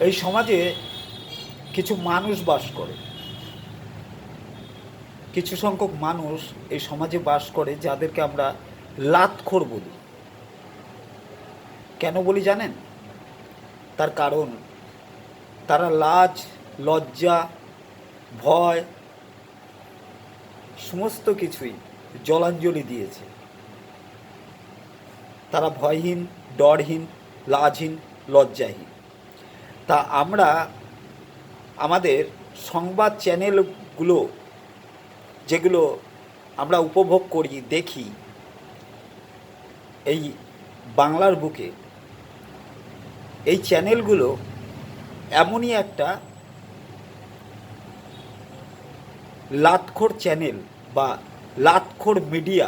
এই সমাজে কিছু মানুষ বাস করে, কিছু সংখ্যক মানুষ এই সমাজে বাস করে যাদেরকে আমরা লাতখোর বলি। কেন বলি জানেন? তার কারণ তারা লাজ, লজ্জা, ভয় সমস্ত কিছুই জলাঞ্জলি দিয়েছে। তারা ভয়হীন, ডরহীন, লাজহীন, লজ্জাহীন। তা আমরা আমাদের সংবাদ চ্যানেলগুলো যেগুলো আমরা উপভোগ করি, দেখি এই বাংলার বুকে, এই চ্যানেলগুলো এমনই একটা লাতখোর চ্যানেল বা লাতখোর মিডিয়া,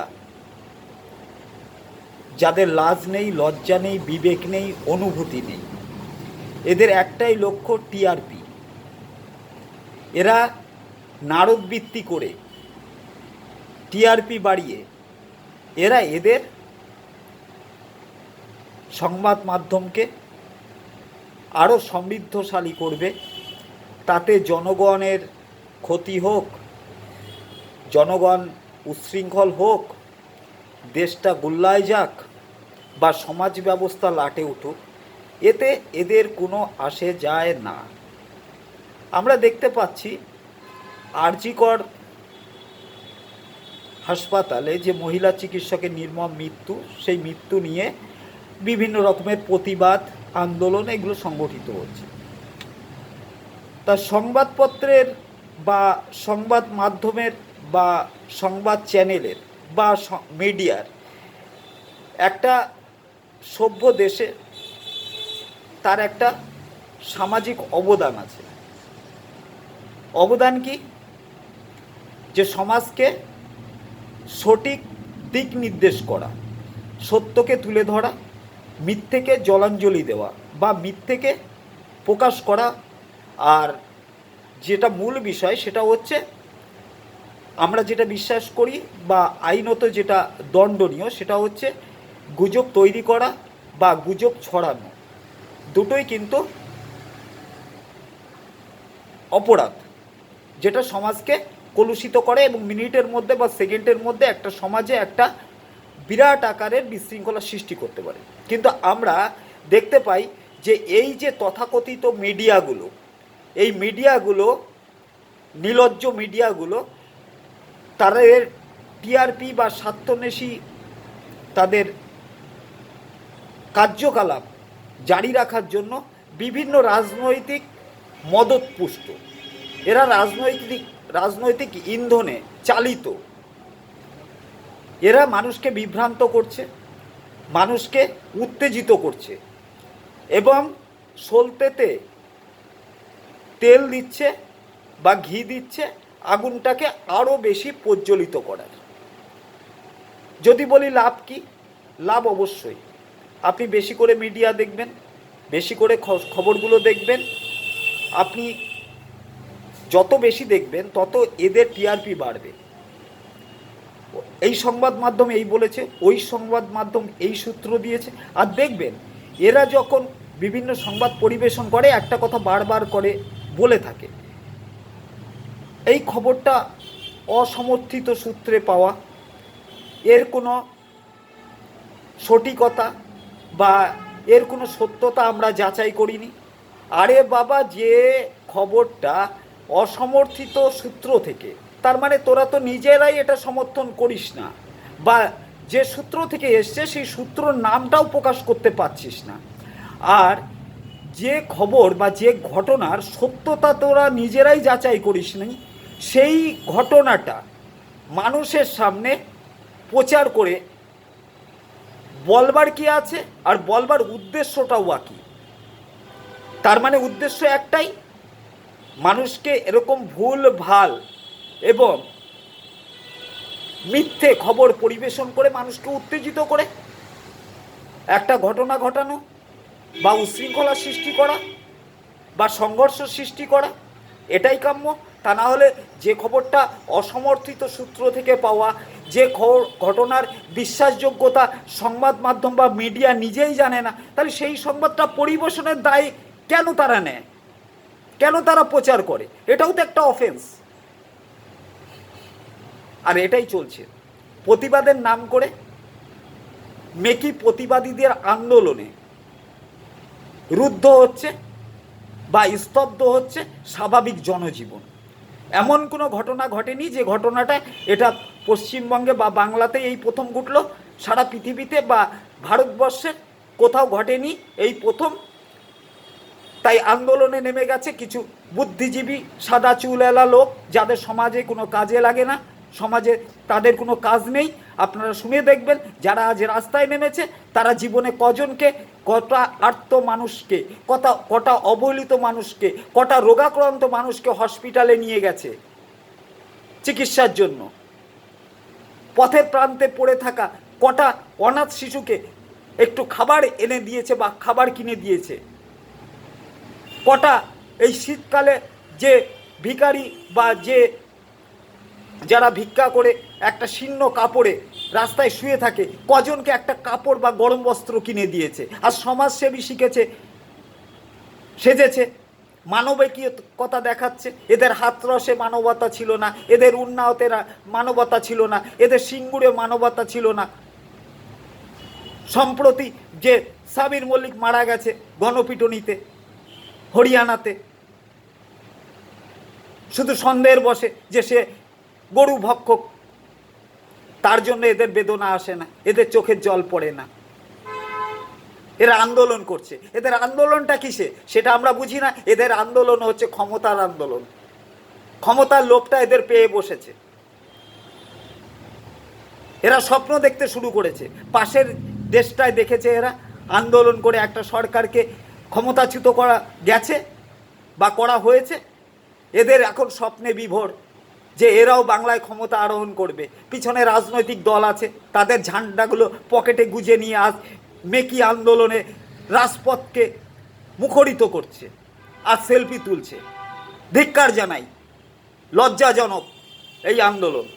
যাদের লাজ নেই, লজ্জা নেই, বিবেক নেই, অনুভূতি নেই। এদের একটাই লক্ষ্য টিআরপি। এরা নারদবৃত্তি করে টিআরপি বাড়িয়ে এরা এদের সংবাদ মাধ্যমকে আরও সমৃদ্ধশালী করবে। তাতে জনগণের ক্ষতি হোক, জনগণ উচ্ছৃঙ্খল হোক, দেশটা গোল্লায় যাক বা সমাজ ব্যবস্থা লাটে উঠুক, এতে এদের কোনো আসে যায় না। আমরা দেখতে পাচ্ছি আরজিকর হাসপাতালে যে মহিলা চিকিৎসকের নির্মম মৃত্যু, সেই মৃত্যু নিয়ে বিভিন্ন রকমের প্রতিবাদ, আন্দোলন এগুলো সংগঠিত হচ্ছে। তা সংবাদপত্রের বা সংবাদ মাধ্যমের বা সংবাদ চ্যানেলের বা মিডিয়ার একটা সভ্য দেশে তার একটা সামাজিক অবদান আছে। অবদান কি? যে সমাজকে সঠিক দিক নির্দেশ করা, সত্যকে তুলে ধরা, মিথ্যেকে জলাঞ্জলি দেওয়া বা মিথ্যেকে প্রকাশ করা। আর যেটা মূল বিষয় সেটা হচ্ছে আমরা যেটা বিশ্বাস করি বা আইনত যেটা দণ্ডনীয়, সেটা হচ্ছে গুজব তৈরি করা বা গুজব ছড়ানো। দুটোই কিন্তু অপরাধ, যেটা সমাজকে কলুষিত করে এবং মিনিটের মধ্যে বা সেকেন্ডের মধ্যে একটা সমাজে একটা বিরাট আকারের বিশৃঙ্খলা সৃষ্টি করতে পারে। কিন্তু আমরা দেখতে পাই যে এই যে তথাকথিত মিডিয়াগুলো, এই মিডিয়াগুলো, নির্লজ্জ মিডিয়াগুলো, তাদের টিআরপি বা স্বার্থন্বেষী তাদের কার্যকলাপ জারি রাখার জন্য বিভিন্ন রাজনৈতিক মদতপুষ্ট। এরা রাজনৈতিক ইন্ধনে চালিত। এরা মানুষকে বিভ্রান্ত করছে, মানুষকে উত্তেজিত করছে এবং সলতেতে তেল দিচ্ছে বা ঘি দিচ্ছে আগুনটাকে আরও বেশি প্রজ্বলিত করার। যদি বলি লাভ কি? লাভ অবশ্যই। আপনি বেশি করে মিডিয়া দেখবেন, বেশি করে খবরগুলো দেখবেন। আপনি যত বেশি দেখবেন তত এদের টিআরপি বাড়বে। এই সংবাদ মাধ্যম এই বলেছে, ওই সংবাদ মাধ্যম এই সূত্র দিয়েছে। আর দেখবেন এরা যখন বিভিন্ন সংবাদ পরিবেশন করে একটা কথা বারবার করে বলে থাকে, এই খবরটা অসমর্থিত সূত্রে পাওয়া, এর কোনো সঠিকতা বা এর কোনো সত্যতা আমরা যাচাই করিনি। আরে বাবা, যে খবরটা অসমর্থিত সূত্র থেকে, তার মানে তোরা তো নিজেরাই এটা সমর্থন করিস না, বা যে সূত্র থেকে এসছে সেই সূত্রর নামটাও প্রকাশ করতে পারছিস না। আর যে খবর বা যে ঘটনার সত্যতা তোরা নিজেরাই যাচাই করিস নি, সেই ঘটনাটা মানুষের সামনে প্রচার করে বলবার কি আছে, আর বলবার উদ্দেশ্যটাও কি? তার মানে উদ্দেশ্য একটাই, মানুষকে এরকম ভুল ভাল এবং মিথ্যে খবর পরিবেশন করে মানুষকে উত্তেজিত করে একটা ঘটনা ঘটানো বা উশৃঙ্খলা সৃষ্টি করা বা সংঘর্ষ সৃষ্টি করা, এটাই কাম্য। তা না হলে যে খবরটা অসমর্থিত সূত্র থেকে পাওয়া, যে ঘটনার বিশ্বাসযোগ্যতা সংবাদ মাধ্যম বা মিডিয়া নিজেই জানে না, তাহলে সেই সংবাদটা পরিবেশনের দায় কেন তারা নেয়, কেন তারা প্রচার করে? এটাও তো একটা অফেন্স। আর এটাই চলছে। প্রতিবাদের নাম করে মেকি প্রতিবাদীদের আন্দোলনে রুদ্ধ হচ্ছে বা স্তব্ধ হচ্ছে স্বাভাবিক জনজীবন। এমন কোনো ঘটনা ঘটেনি যে ঘটনাটা এটা পশ্চিমবঙ্গে বা বাংলাতে এই প্রথম ঘটলো, সারা পৃথিবীতে বা ভারতবর্ষে কোথাও ঘটেনি, এই প্রথম। তাই আন্দোলনে নেমে গেছে কিছু বুদ্ধিজীবী সাদা চুলওয়ালা লোক, যাদের সমাজে কোনো কাজে লাগে না, সমাজে তাদের কোনো কাজ নেই। আপনারা শুনে দেখবেন, যারা আজ রাস্তায় নেমেছে তারা জীবনে কজনকে, কটা আর্ত মানুষকে, কটা অবহেলিত মানুষকে, কটা রোগাক্রান্ত মানুষকে হসপিটালে নিয়ে গেছে চিকিৎসার জন্য। পথের প্রান্তে পড়ে থাকা কটা অনাথ শিশুকে একটু খাবার এনে দিয়েছে বা খাবার কিনে দিয়েছে। কটা এই শীতকালে যে ভিখারি বা যে যারা ভিক্ষা করে একটা শীর্ণ কাপড়ে রাস্তায় শুয়ে থাকে, কজনকে একটা কাপড় বা গরম বস্ত্র কিনে দিয়েছে। আর সমাজসেবী শিখেছে, সেজেছে, মানবিকতা দেখাচ্ছে। এদের হাতরসে মানবতা ছিল না, এদের উন্নাওতে মানবতা ছিল না, এদের সিঙ্গুরে মানবতা ছিল না। সম্প্রতি যে সাবির মল্লিক মারা গেছে গণপিটুনিতে হরিয়ানাতে, শুধু সন্দেহের বসে যে সে গরু ভক্ষক, তার জন্য এদের বেদনা আসে না, এদের চোখের জল পড়ে না। এরা আন্দোলন করছে। এদের আন্দোলনটা কিসে সেটা আমরা বুঝি না। এদের আন্দোলন হচ্ছে ক্ষমতার আন্দোলন। ক্ষমতার লোভটা এদের পেয়ে বসেছে। এরা স্বপ্ন দেখতে শুরু করেছে। পাশের দেশটায় দেখেছে এরা আন্দোলন করে একটা সরকারকে ক্ষমতাচ্যুত করা গেছে বা করা হয়েছে। এদের এখন স্বপ্নে বিভোর যে এরাও বাংলায় ক্ষমতা আরোহণ করবে। পিছনে রাজনৈতিক দল আছে, তাদের ঝান্ডাগুলো পকেটে গুজে নিয়ে আজ মেকি আন্দোলনে রাজপথকে মুখরিত করছে আর সেলফি তুলছে। ধিক্কার জানাই, লজ্জাজনক এই আন্দোলন।